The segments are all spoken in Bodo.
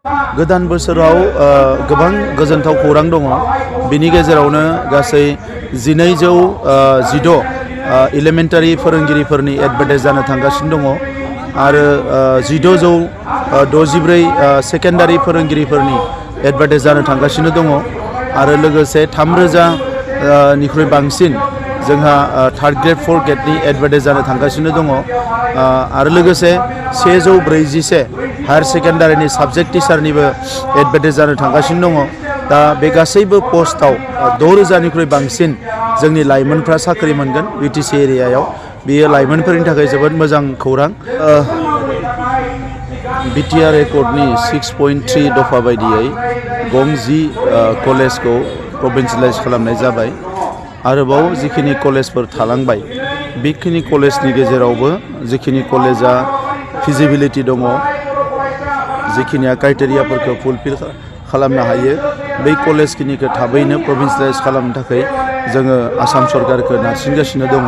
गोदान बोसोराव गोबां गोजोनथाव खौरां दङ। बिनि गेजेरावनो गासै 1216 एलिमेन्टारि फोरोंगिरिफोरनि एडभार्टाइज जानो थांगासिनो दङ आरो 1664 सेकेन्डारि फोरोंगिरिफोरनि एडभार्टाइज जानो थांगासिनो दङ आरो लोगोसे 3000 निख्रुइ बांसिन जोंहा थार्ड ग्रेड फोर्थ ग्रेडनि एडभार्टाइज जानो थांगासिनो दङ आरो लोगोसे 141 हायर सेकेन्डारिनि साबजेक्ट टिचारनिबो एडभार्टाइज जानो थांगासिनो दङ। दा बे गासैबो पस्टआव 6000 निख्रुइ बांसिन जोंनि लाइमोनफ्रा साख्रि मोनगोन बिटिसि एरियायाव। बेयो लाइमोनफोरनि थाखाय जोबोद मोजां खौरां। बिटिआर एकर्डनि 6.3 दफा बायदियै गं 10 कलेजखौ प्रभिन्सियेलाइज खालामनाय जाबाय। आरोबाव जिखिनि कलेजफोर थालांबाय बेखिनि कलेजनि गेजेरावबो जिखिनि कलेजा फिजिबिलिटि दङ, जिखिनिया क्राइटेरियाफोरखौ फुलफिल खालामनो हायो, बै कलेजखिनिखौ थाबैनो प्रभिन्सियेलाइज खालामनो थाखाय जोङो आसाम सरकारखौ नारसिनगासिनो दङ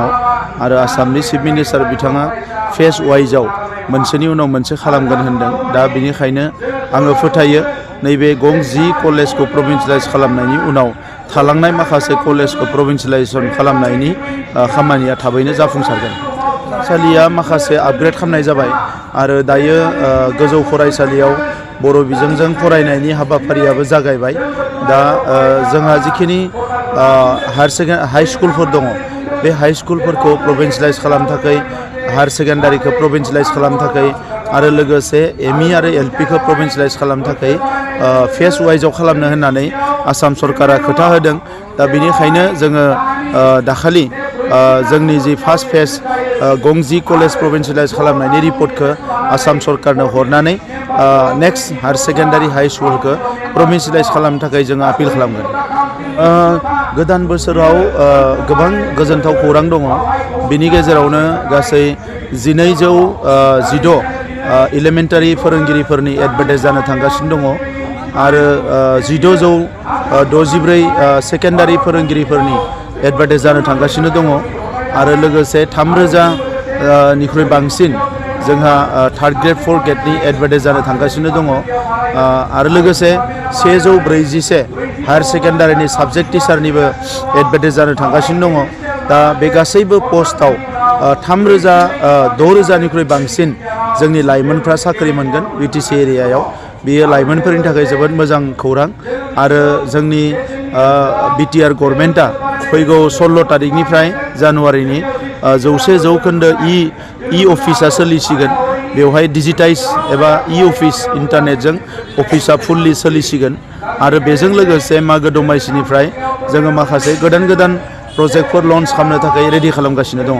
आरो आसामनि चिफ मिनिस्टार बिथाङा फेज वाइजआव मोनसेनि उनाव मोनसे खालामगोन होनदों। दा बेनिखायनो आङो फोथायो नैबे गं 10 कलेजखौ प्रभिन्सियेलाइज खालामनायनि उनाव थालांनाय माखासे कलेजखौ प्रभिन्सियेलाइजेसन खालामनायनि खामानिया थाबैनो जाफुंसारगोन। फरायसालिया माखासे आपग्रेड खालामनाय जाबाय आरो दायो गोजौ फरायसालियाव बर' बिजोंजों फरायनायनि हाबाफारियाबो जागायबाय। दा जोंहा जिखिनि हाई स्कुलफोर दङ बे हाई स्कुलफोरखौ प्रभिन्सियेलाइज खालामनो थाखाय, हायर सेकेन्डारिखौ प्रभिन्सियेलाइज खालामनो थाखाय आरो लोगोसे एमइ आरो एलपिखौ प्रभिन्सियेलाइज खालामनो थाखाय फेज वाइजआव खालामनो होननानै आसाम सरकारा खोथा होदों। दा बेनिखायनो जोङो दाखालि जोंनि जि फार्स्ट फेज गं 10 कलेज प्रभिन्सियेलाइज खालामनायनि रिपर्टखौ आसाम सरकारनो हरनानै नेक्स्ट हायर सेकेन्डारि हाई स्कुलखौ प्रभिन्सियेलाइज खालामनो थाखाय जोङो आपिल खालामगोन। गोदान बोसोराव गोबां गोजोनथाव खौरां दङ। बिनि गेजेरावनो गासै 1216 एलिमेन्टारि फोरोंगिरिफोरनि एडभार्टाइज जानो थांगासिनो दङ आरो 1664 सेकेन्डारि फोरोंगिरिफोरनि एडभार्टाइज जानो थांगासिनो दङ आरो लोगोसे 3000 निख्रुइ बांसिन जोंहा थार्ड ग्रेड फोर्थ ग्रेडनि एडभार्टाइज जानो थांगासिनो दङ आरो लोगोसे 141 हायर सेकेन्डारिनि साबजेक्ट टिचारनिबो एडभार्टाइज जानो थांगासिनो दङ। दा बे गासैबो पस्टआव 6000 निख्रुइ बांसिन जोंनि लाइमोनफ्रा साख्रि मोनगोन बिटिसि एरियायाव। बेयो लाइमोनफोरनि थाखाय जोबोद मोजां खौरां आरो जोंनि बिटिआर गभर्नमेन्टआ फैगौ 16 तारिखनिफ्राय जानुवारिनि 100% इ अफिसा सोलिसिगोन। बेवहाय डिजिटाइज एबा इ अफिस इन्टारनेटजों अफिसा फुल्लि सोलिसिगोन आरो बेजों लोगोसे मागो दमासिनिफ्राय जोङो माखासे गोदान प्रजेक्टफोर लन्च खालामनो थाखाय रेडि खालामगासिनो दङ।